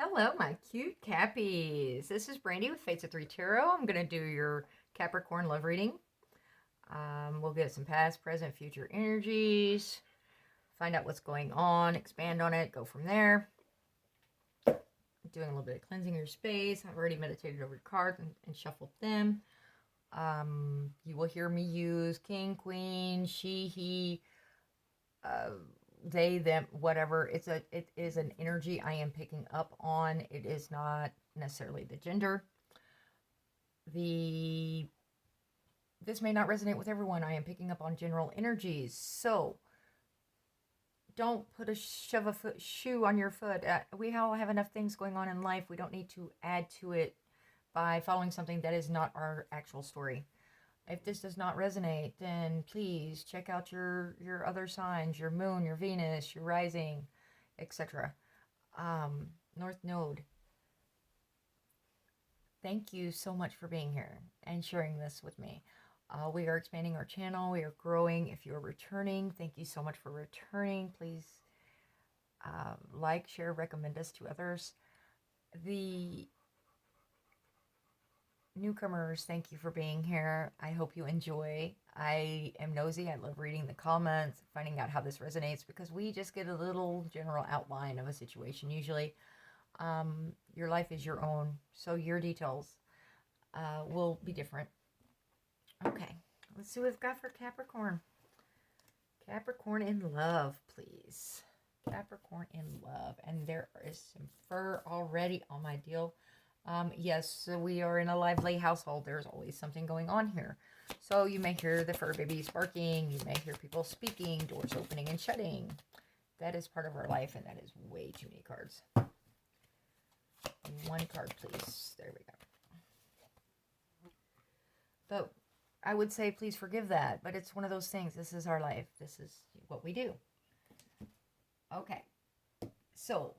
Hello, my cute Cappies. This is Brandy with Fates of 3 Tarot. I'm going to do your Capricorn love reading. We'll get some past, present, future energies, find out what's going on, expand on it, go from there. Doing a little bit of cleansing your space. I've already meditated over the cards and shuffled them. You will hear me use king, queen, she, he, they, them, whatever. It is an energy I am picking up on. It is not necessarily the gender. This may not resonate with everyone. I am picking up on general energies. So don't shove a shoe on your foot. We all have enough things going on in life. We don't need to add to it by following something that is not our actual story. If this does not resonate, then please check out your other signs, your moon, your Venus, your rising, etc. North Node. Thank you so much for being here and sharing this with me. We are expanding our channel. We are growing. If you're returning, thank you so much for returning. Please like, share, recommend us to others. The newcomers, thank you for being here. I hope you enjoy. I am nosy. I love reading the comments, finding out how this resonates, because we just get a little general outline of a situation usually. Your life is your own, so your details will be different. Okay, let's see what we've got for Capricorn. Capricorn in love, please. Capricorn in love. And there is some fur already on my deal. Yes, so we are in a lively household. There's always something going on here. So you may hear the fur babies barking. You may hear people speaking, doors opening and shutting. That is part of our life, and that is way too many cards. One card, please. There we go. But I would say please forgive that, but it's one of those things. This is our life. This is what we do. Okay. So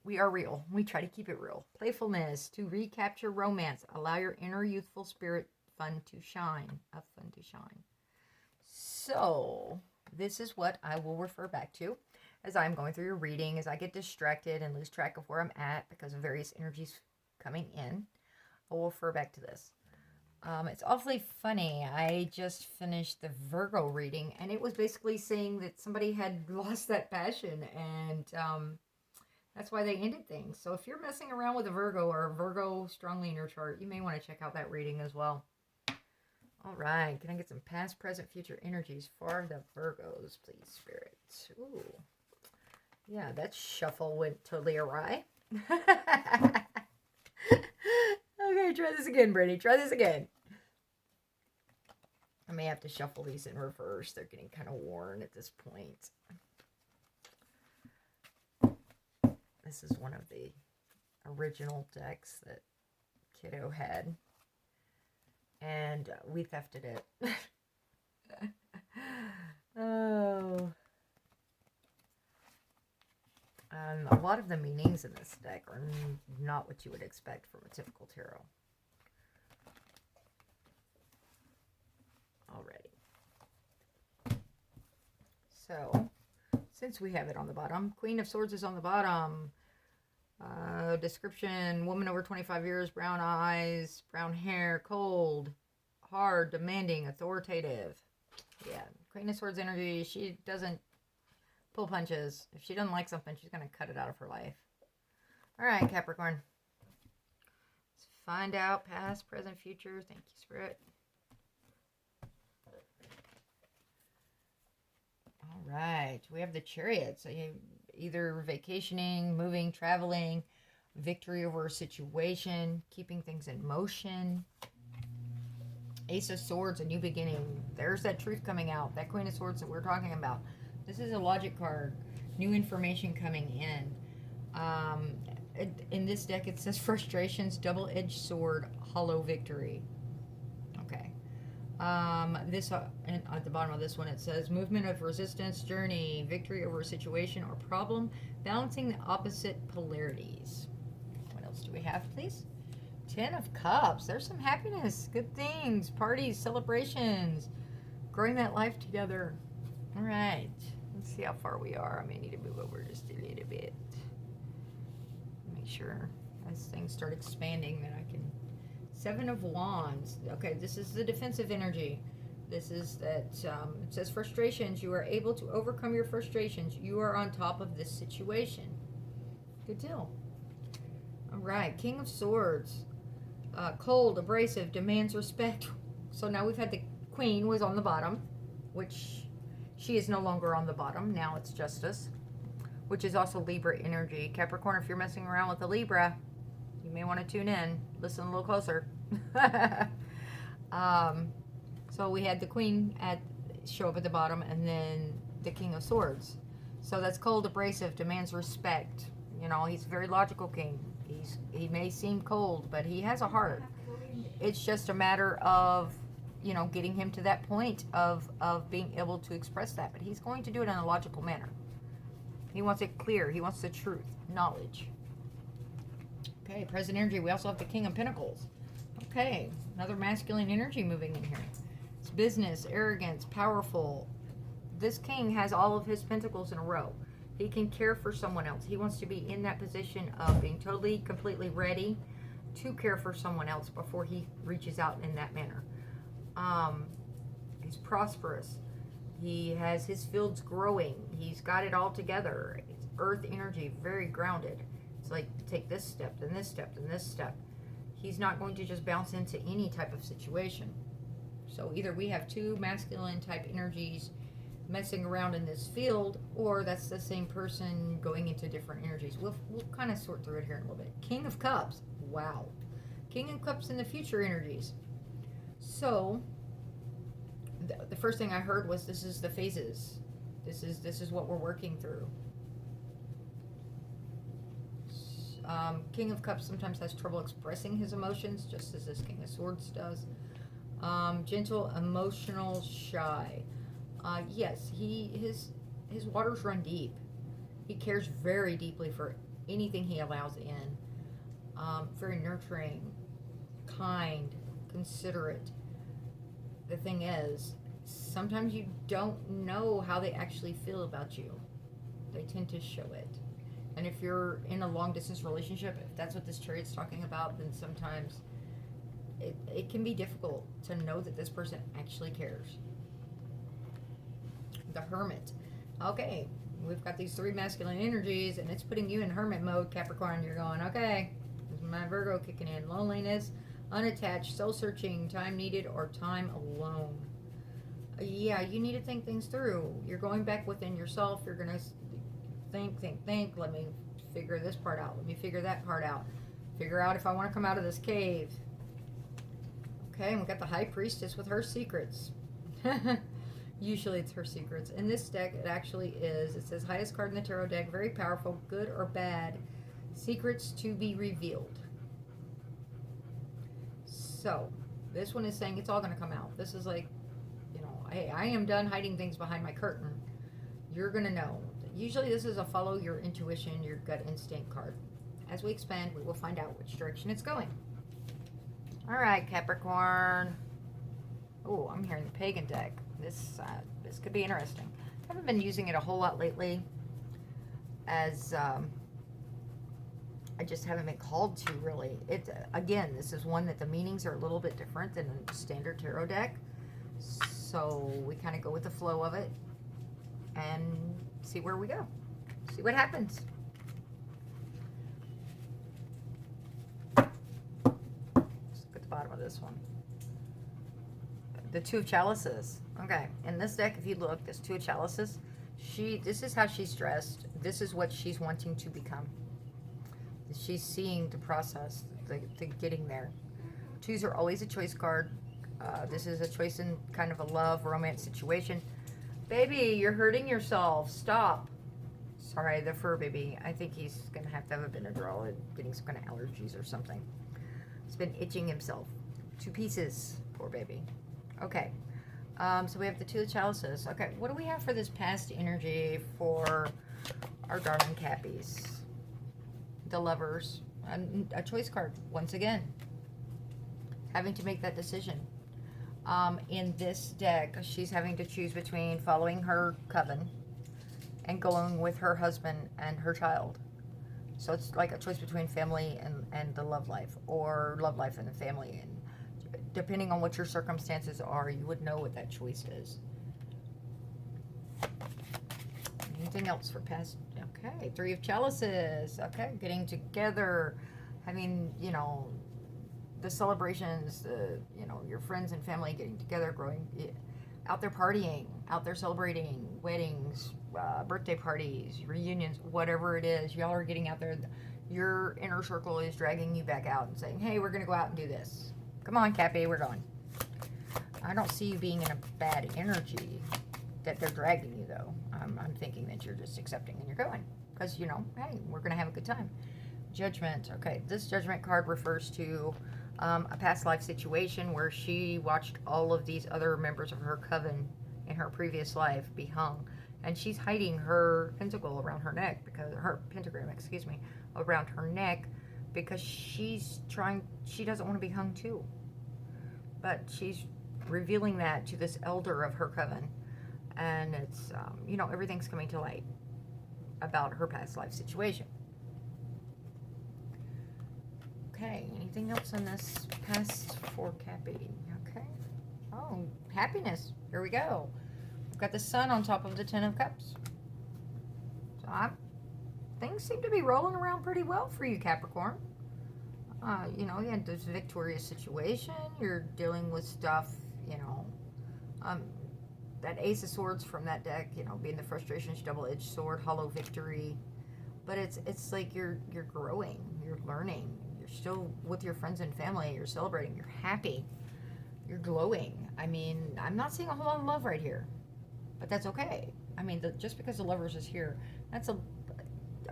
we are real. We try to keep it real. Playfulness to recapture romance. Allow your inner youthful spirit fun to shine. So this is what I will refer back to as I'm going through your reading, as I get distracted and lose track of where I'm at because of various energies coming in. I will refer back to this. It's awfully funny. I just finished the Virgo reading, and it was basically saying that somebody had lost that passion, and that's why they ended things. So if you're messing around with a Virgo or a Virgo strongly in your chart, you may want to check out that reading as well. All right. Can I get some past, present, future energies for the Virgos, please, Spirit? Ooh. Yeah, that shuffle went totally awry. Okay, try this again, Brittany. Try this again. I may have to shuffle these in reverse. They're getting kind of worn at this point. This is one of the original decks that Kiddo had. And we thefted it. Oh. A lot of the meanings in this deck are not what you would expect from a typical tarot. Alrighty. So, since we have it on the bottom, Queen of Swords is on the bottom. Description, woman over 25 years, brown eyes, brown hair, cold, hard, demanding, authoritative. Yeah, Queen of Swords energy, she doesn't pull punches. If she doesn't like something, she's going to cut it out of her life. All right, Capricorn. Let's find out past, present, future. Thank you, Spirit. All right. We have the Chariot. So you either vacationing, moving, traveling, victory over a situation, keeping things in motion. Ace of Swords, a new beginning. There's that truth coming out. That Queen of Swords that we're talking about. This is a logic card. New information coming in. In this deck, it says frustrations, double-edged sword, hollow victory. Okay. This and at the bottom of this one, it says movement of resistance, journey, victory over a situation or problem, balancing the opposite polarities. What else do we have, please? 10 of Cups. There's some happiness, good things, parties, celebrations, growing that life together. All right. Let's see how far we are. I may need to move over just a little bit. Make sure as things start expanding that I can. 7 of Wands. Okay, this is the defensive energy. This is that, it says frustrations. You are able to overcome your frustrations. You are on top of this situation. Good deal. All right, King of Swords. Cold, abrasive, demands respect. So now we've had the Queen was on the bottom, which she is no longer on the bottom. Now it's Justice, which is also Libra energy. Capricorn, if you're messing around with the Libra, you may want to tune in. Listen a little closer. So we had the Queen show up at the bottom, and then the King of Swords. So that's cold, abrasive, demands respect. You know, he's a very logical king. He may seem cold, but he has a heart. It's just a matter of, you know, getting him to that point of being able to express that. But he's going to do it in a logical manner. He wants it clear. He wants the truth, knowledge. Okay, present energy. We also have the King of Pinnacles. Okay, another masculine energy moving in here. It's business, arrogance, powerful. This king has all of his pentacles in a row. He can care for someone else. He wants to be in that position of being totally, completely ready to care for someone else before he reaches out in that manner. He's prosperous. He has his fields growing. He's got it all together. It's earth energy, very grounded. It's like, take this step, then this step, then this step. He's not going to just bounce into any type of situation. So either we have two masculine type energies messing around in this field, or that's the same person going into different energies. We'll kind of sort through it here in a little bit. King of Cups. Wow. King of Cups in the future energies. So the first thing I heard was this is the phases. This is what we're working through. King of Cups sometimes has trouble expressing his emotions, just as this King of Swords does. Gentle, emotional, shy. Yes, his waters run deep. He cares very deeply for anything he allows in. Very nurturing, kind, considerate. The thing is, sometimes you don't know how they actually feel about you. They tend to show it. And if you're in a long distance relationship, if that's what this Chariot's talking about, then sometimes it can be difficult to know that this person actually cares. The Hermit. Okay, we've got these three masculine energies, and it's putting you in Hermit mode, Capricorn. You're going, okay, this is my Virgo kicking in. Loneliness, unattached, soul-searching, time needed, or time alone. Yeah, you need to think things through. You're going back within yourself. You're going to think. Let me figure this part out. Let me figure that part out. Figure out if I want to come out of this cave. Okay, and we got the High Priestess with her secrets. Usually it's her secrets. In this deck, it actually is. It says highest card in the tarot deck, very powerful, good or bad, secrets to be revealed. So, this one is saying it's all going to come out. This is like, you know, hey, I am done hiding things behind my curtain. You're going to know. Usually this is a follow your intuition, your gut instinct card. As we expand, we will find out which direction it's going. All right, Capricorn. Oh, I'm hearing the Pagan deck. This could be interesting. I haven't been using it a whole lot lately, as I just haven't been called to really. Again, this is one that the meanings are a little bit different than a standard tarot deck, so we kind of go with the flow of it and see where we go. See what happens. Let's look at the bottom of this one. The Two of Chalices. Okay, in this deck, if you look, this Two of Chalices, this is how she's dressed. This is what she's wanting to become. She's seeing the process, the getting there. Twos are always a choice card. This is a choice in kind of a love, romance situation. Baby, you're hurting yourself. Stop. Sorry, the fur baby. I think he's going to have a Benadryl and getting some kind of allergies or something. He's been itching himself. 2 pieces. Poor baby. Okay. So we have the Two of Chalices. Okay, what do we have for this past energy for our darling Cappies? The Lovers. A choice card, once again. Having to make that decision. In this deck, she's having to choose between following her coven and going with her husband and her child. So it's like a choice between family and the love life, or love life and the family. And depending on what your circumstances are, you would know what that choice is. Anything else for past? Okay, 3 of Chalices. Okay, getting together, having, you know, the celebrations, you know, your friends and family getting together, growing, out there partying, out there celebrating, weddings, birthday parties, reunions, whatever it is, y'all are getting out there. Your inner circle is dragging you back out and saying, hey, we're going to go out and do this. Come on, Cappy, we're going. I don't see you being in a bad energy that they're dragging you, though. I'm thinking that you're just accepting and you're going. Because, you know, hey, we're going to have a good time. Judgment. Okay, this Judgment card refers to a past life situation where she watched all of these other members of her coven in her previous life be hung. And she's hiding her pentacle around her neck, because her pentagram, excuse me, around her neck, because she doesn't want to be hung too. But she's revealing that to this elder of her coven. And it's, you know, everything's coming to light about her past life situation. Okay, anything else on this past for Cappy? Okay. Oh, happiness. Here we go. We've got the Sun on top of the 10 of Cups. So things seem to be rolling around pretty well for you, Capricorn. You know, you had this victorious situation. You're dealing with stuff, you know. That Ace of Swords from that deck, you know, being the frustrations, double-edged sword, hollow victory. But it's like you're growing, you're learning, you're still with your friends and family, you're celebrating, you're happy, you're glowing. I mean, I'm not seeing a whole lot of love right here, but that's okay. I mean, just because the Lovers is here, that's a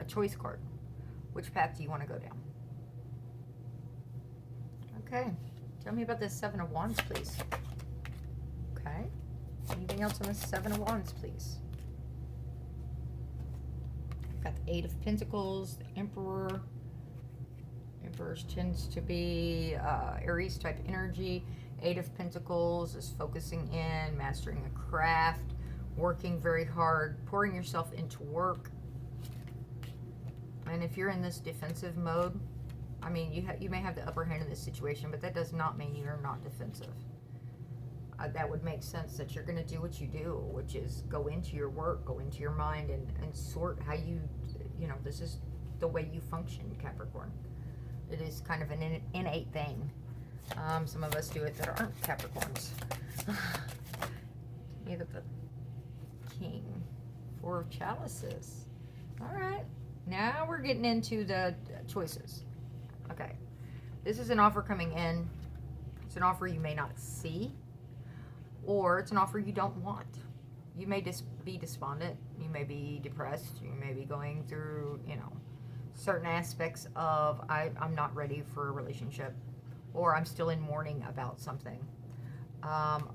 choice card. Which path do you want to go down? Okay, tell me about this 7 of Wands, please. Okay. Anything else on the 7 of Wands, please? I've got the 8 of Pentacles, the Emperor. Emperor tends to be Aries type energy. 8 of Pentacles is focusing in, mastering a craft, working very hard, pouring yourself into work. And if you're in this defensive mode, I mean, you may have the upper hand in this situation, but that does not mean you're not defensive. That would make sense that you're going to do what you do, which is go into your work, go into your mind, and sort how you know, this is the way you function, Capricorn. It is kind of an innate thing. Some of us do it that aren't Capricorns. You got the King, 4 of Chalices. All right, now we're getting into the choices. Okay, this is an offer coming in. It's an offer you may not see, or it's an offer you don't want. You may be despondent, you may be depressed, you may be going through, you know, certain aspects of I'm not ready for a relationship, or I'm still in mourning about something.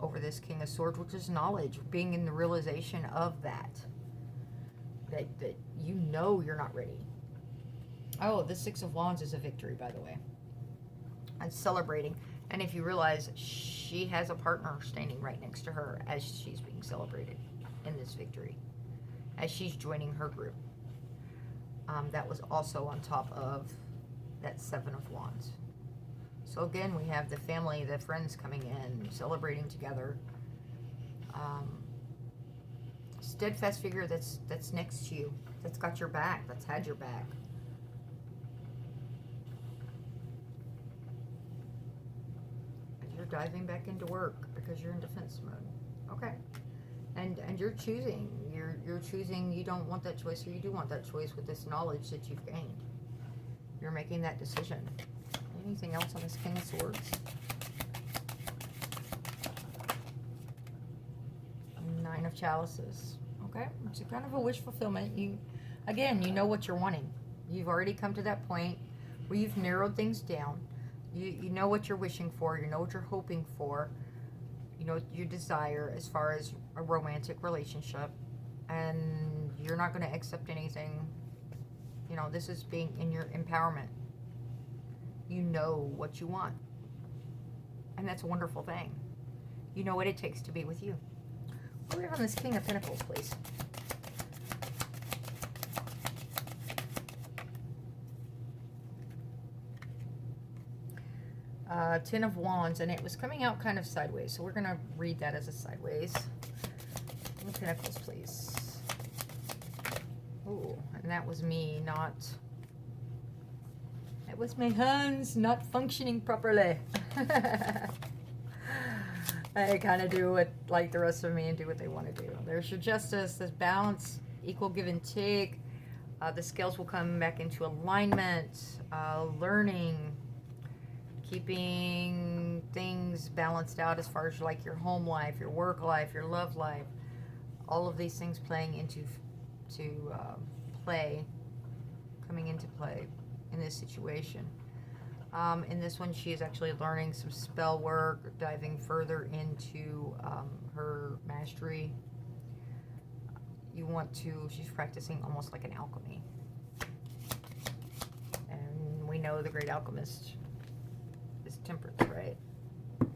Over this King of Swords, which is knowledge, being in the realization of that you know you're not ready. Oh, the 6 of Wands is a victory, by the way. And celebrating. And if you realize she has a partner standing right next to her as she's being celebrated in this victory, as she's joining her group. That was also on top of that 7 of Wands. So again, we have the family, the friends coming in, celebrating together. Steadfast figure that's next to you, that's got your back, that's had your back. You're diving back into work because you're in defense mode. Okay. And you're choosing. You're choosing you don't want that choice, or you do want that choice with this knowledge that you've gained. You're making that decision. Anything else on this King of Swords? 9 of Chalices. Okay. It's a kind of a wish fulfillment. You know what you're wanting. You've already come to that point where you've narrowed things down. You know what you're wishing for. You know what you're hoping for. You know your desire as far as a romantic relationship. And you're not going to accept anything. You know, this is being in your empowerment. You know what you want. And that's a wonderful thing. You know what it takes to be with you. What do we have on this King of Pentacles, please? Ten of Wands, and it was coming out kind of sideways. So we're going to read that as a sideways. Pinnacles, please. Oh, and that was me not... It was my hands not functioning properly. I kind of do it like the rest of me and do what they want to do. There's your Justice, this balance, equal give and take. The scales will come back into alignment, learning, keeping things balanced out as far as like your home life, your work life, your love life. All of these things playing into coming into play in this situation. In this one, she is actually learning some spell work, diving further into her mastery. She's practicing almost like an alchemy. And we know the great alchemist is Temperance, right?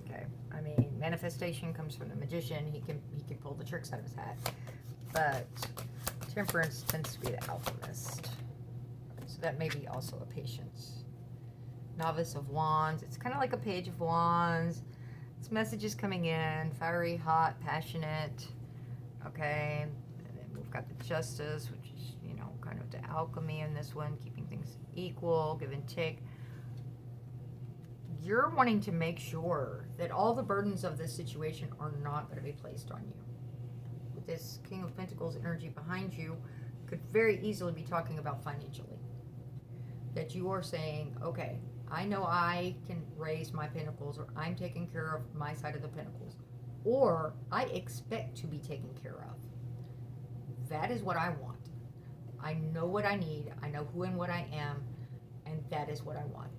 Okay. I mean, manifestation comes from the magician. He can pull the tricks out of his hat. But Temperance tends to be the alchemist. So that may be also a patience. Novice of Wands. It's kind of like a Page of Wands. It's messages coming in. Fiery, hot, passionate. Okay. And then we've got the Justice, which is, you know, kind of the alchemy in this one. Keeping things equal, give and take. You're wanting to make sure that all the burdens of this situation are not going to be placed on you. With this King of Pentacles energy behind you, could very easily be talking about financially. That you are saying, okay, I know I can raise my pentacles, or I'm taking care of my side of the pentacles, or I expect to be taken care of. That is what I want. I know what I need. I know who and what I am, and that is what I want.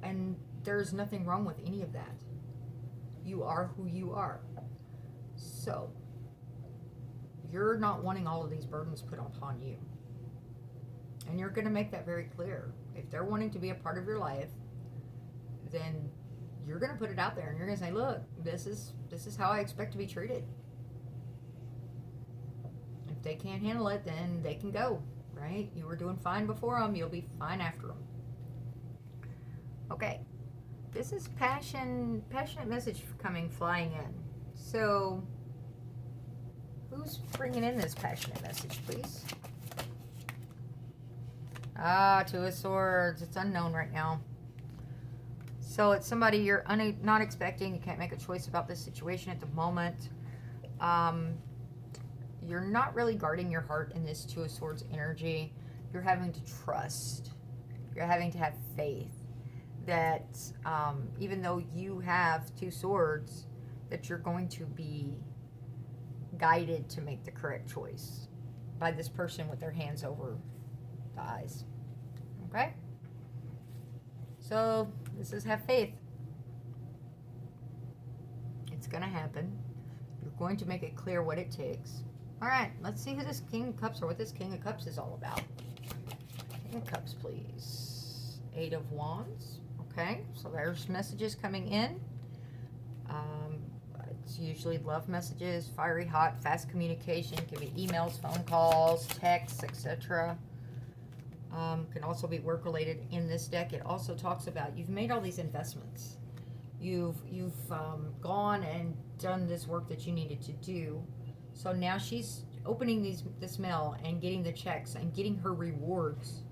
And there's nothing wrong with any of that. You are who you are. So, you're not wanting all of these burdens put upon you. And you're going to make that very clear. If they're wanting to be a part of your life, then you're going to put it out there and you're going to say, look, this is how I expect to be treated. If they can't handle it, then they can go, right? You were doing fine before them, you'll be fine after them. Okay. This is passionate message flying in. So, who's bringing in this passionate message, please? Two of Swords. It's unknown right now. So it's somebody you're not expecting. You can't make a choice about this situation at the moment. You're not really guarding your heart in this Two of Swords energy. You're having to trust. You're having to have faith that even though you have two swords, that you're going to be guided to make the correct choice by this person with their hands over the eyes. Okay? So, this is have faith. It's going to happen. You're going to make it clear what it takes. Alright, let's see who this King of Cups or what this King of Cups is all about. King of Cups, please. Eight of Wands. Okay, so there's messages coming in. It's usually love messages, fiery, hot, fast communication. Can be emails, phone calls, texts, etc. Can also be work-related in this deck. It also talks about you've made all these investments. You've gone and done this work that you needed to do. So now she's opening this mail and getting the checks and getting her rewards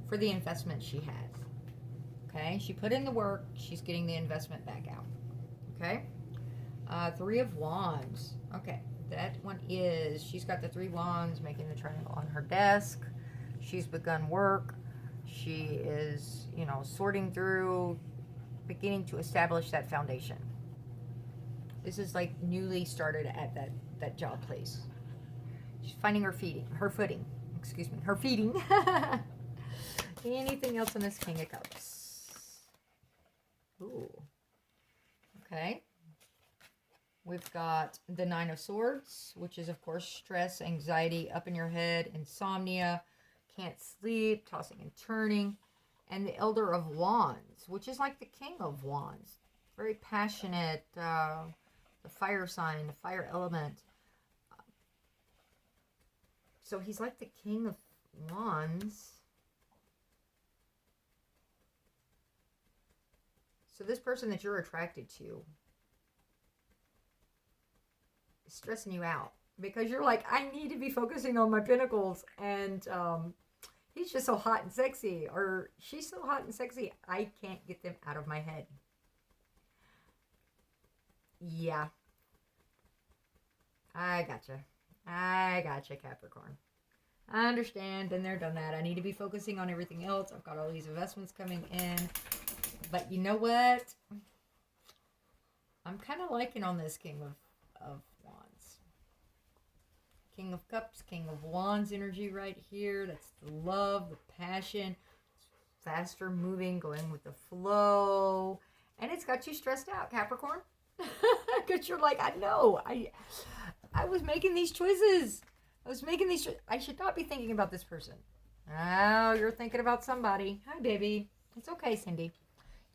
for the investment she has. Okay, she put in the work. She's getting the investment back out. Okay, Three of Wands. Okay, that one is, she's got the three wands making the triangle on her desk. She's begun work. She is, you know, sorting through, beginning to establish that foundation. This is like newly started at that job place. She's finding her footing. Her feeding. Anything else on this King of Cups? Ooh. Okay. We've got the Nine of Swords, which is, of course, stress, anxiety, up in your head, insomnia, can't sleep, tossing and turning. And the Elder of Wands, which is like the King of Wands. Very passionate, the fire sign, the fire element. So he's like the King of Wands. So this person that you're attracted to is stressing you out because you're like, I need to be focusing on my pinnacles, and he's just so hot and sexy, or she's so hot and sexy, I can't get them out of my head. Yeah. I gotcha, Capricorn. I understand. Been there, done that. I need to be focusing on everything else. I've got all these investments coming in. But you know what? I'm kind of liking on this King of Wands. King of Cups, King of Wands energy right here. That's the love, the passion. Faster moving, going with the flow. And it's got you stressed out, Capricorn. Because you're like, I know. I was making these choices. I should not be thinking about this person. Oh, you're thinking about somebody. Hi, baby. It's okay, Cindy.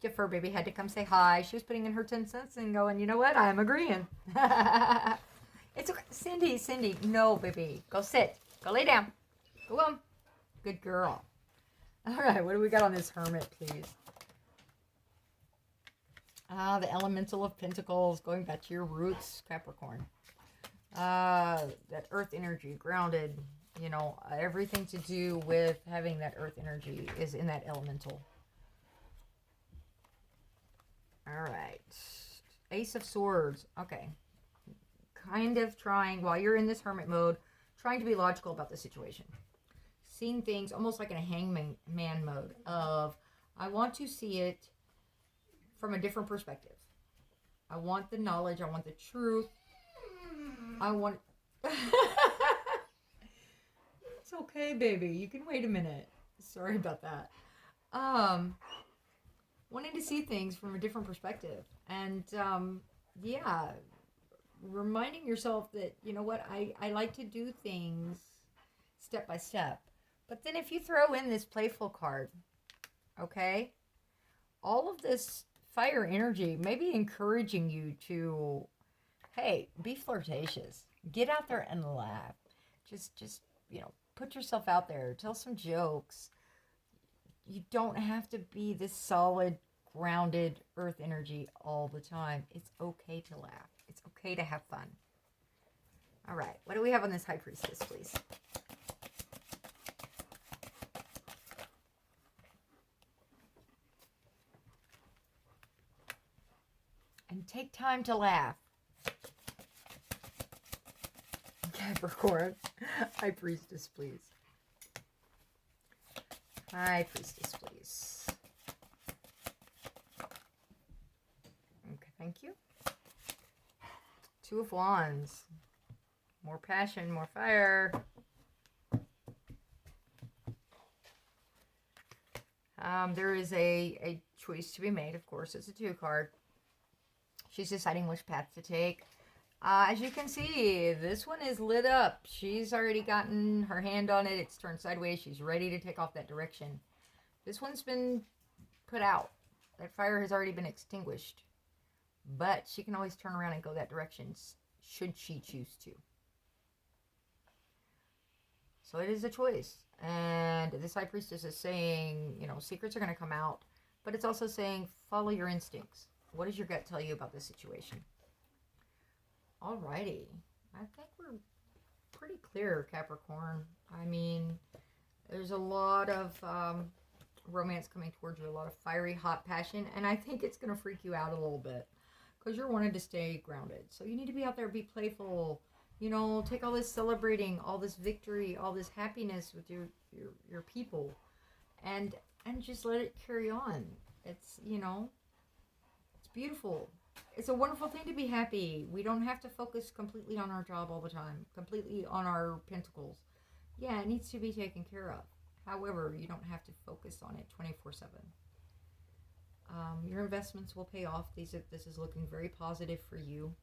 Your fur baby had to come say hi. She was putting in her 10 cents and going, you know what? I'm agreeing. It's okay. Cindy. No, baby. Go sit. Go lay down. Go on. Good girl. All right. What do we got on this Hermit, please? The Elemental of Pentacles. Going back to your roots, Capricorn. That earth energy, grounded, you know, everything to do with having that earth energy is in that elemental. All right. Ace of Swords. Okay. Kind of trying, while you're in this hermit mode, trying to be logical about the situation. Seeing things almost like in a hangman mode of, I want to see it from a different perspective. I want the knowledge. I want the truth. I want... It's okay, baby. You can wait a minute. Sorry about that. Wanting to see things from a different perspective. And, yeah, reminding yourself that, you know what, I like to do things step by step. But then if you throw in this playful card, okay, all of this fire energy may be encouraging you to... Hey, be flirtatious. Get out there and laugh. Just, you know, put yourself out there. Tell some jokes. You don't have to be this solid, grounded earth energy all the time. It's okay to laugh. It's okay to have fun. All right. What do we have on this High Priestess, please? And take time to laugh. Capricorn. High Priestess, please. High Priestess, please. Okay, thank you. Two of Wands. More passion, more fire. There is a choice to be made, of course. It's a 2 card. She's deciding which path to take. As you can see, this one is lit up. She's already gotten her hand on it. It's turned sideways. She's ready to take off that direction. This one's been put out. That fire has already been extinguished. But she can always turn around and go that direction should she choose to. So it is a choice. And this High Priestess is saying, you know, secrets are going to come out. But it's also saying, follow your instincts. What does your gut tell you about this situation? Alrighty. I think we're pretty clear, Capricorn. I mean, there's a lot of romance coming towards you, a lot of fiery, hot passion, and I think it's going to freak you out a little bit because you're wanting to stay grounded. So you need to be out there, be playful, you know, take all this celebrating, all this victory, all this happiness with your people, and just let it carry on. It's, you know, it's beautiful. It's a wonderful thing to be happy. We don't have to focus completely on our job all the time, completely on our pentacles. Yeah, it needs to be taken care of. However, you don't have to focus on it 24/7. Your investments will pay off. This is looking very positive for you.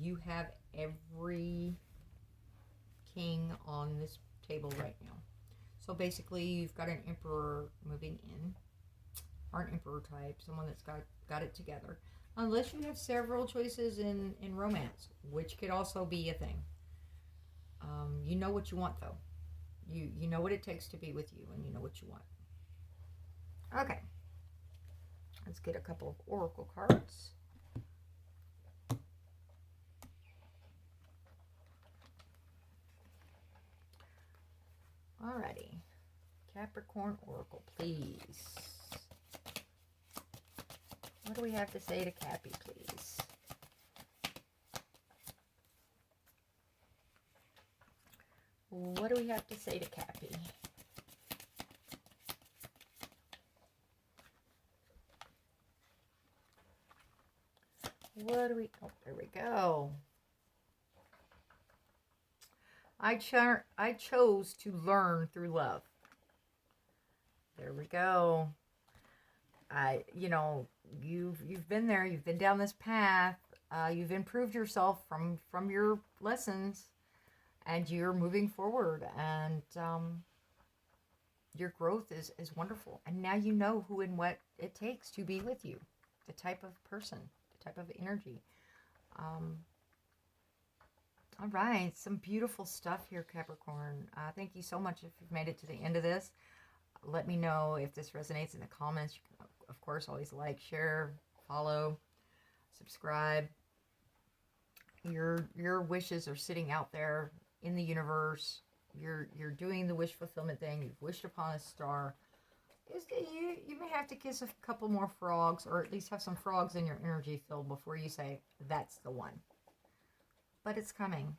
You have every king on this table right now. So basically, you've got an emperor moving in, or an emperor type, someone that's got it together. Unless you have several choices in romance, which could also be a thing. You know what you want, though. You know what it takes to be with you, and you know what you want. Okay. Let's get a couple of oracle cards. Alrighty. Capricorn Oracle, please. What do we have to say to Cappy, please? What do we have to say to Cappy? What do we... Oh, there we go. I chose to learn through love. There we go. You know, you've been there. You've been down this path. You've improved yourself from your lessons, and you're moving forward. And your growth is wonderful. And now you know who and what it takes to be with you. The type of person, the type of energy. All right, some beautiful stuff here, Capricorn. Thank you so much if you've made it to the end of this. Let me know if this resonates in the comments. You can, of course, always like, share, follow, subscribe. Your wishes are sitting out there in the universe. You're doing the wish fulfillment thing. You've wished upon a star. You may have to kiss a couple more frogs, or at least have some frogs in your energy field before you say, that's the one. But it's coming.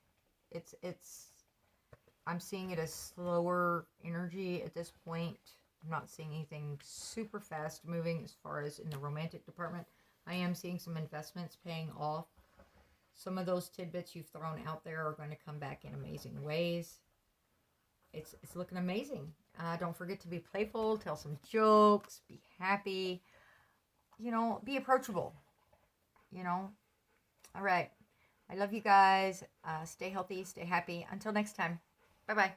I'm seeing it as slower energy at this point. I'm not seeing anything super fast moving as far as in the romantic department. I am seeing some investments paying off. Some of those tidbits you've thrown out there are going to come back in amazing ways. It's looking amazing. Don't forget to be playful, tell some jokes, be happy. You know, be approachable. You know? All right. I love you guys. Stay healthy, stay happy. Until next time. Bye-bye.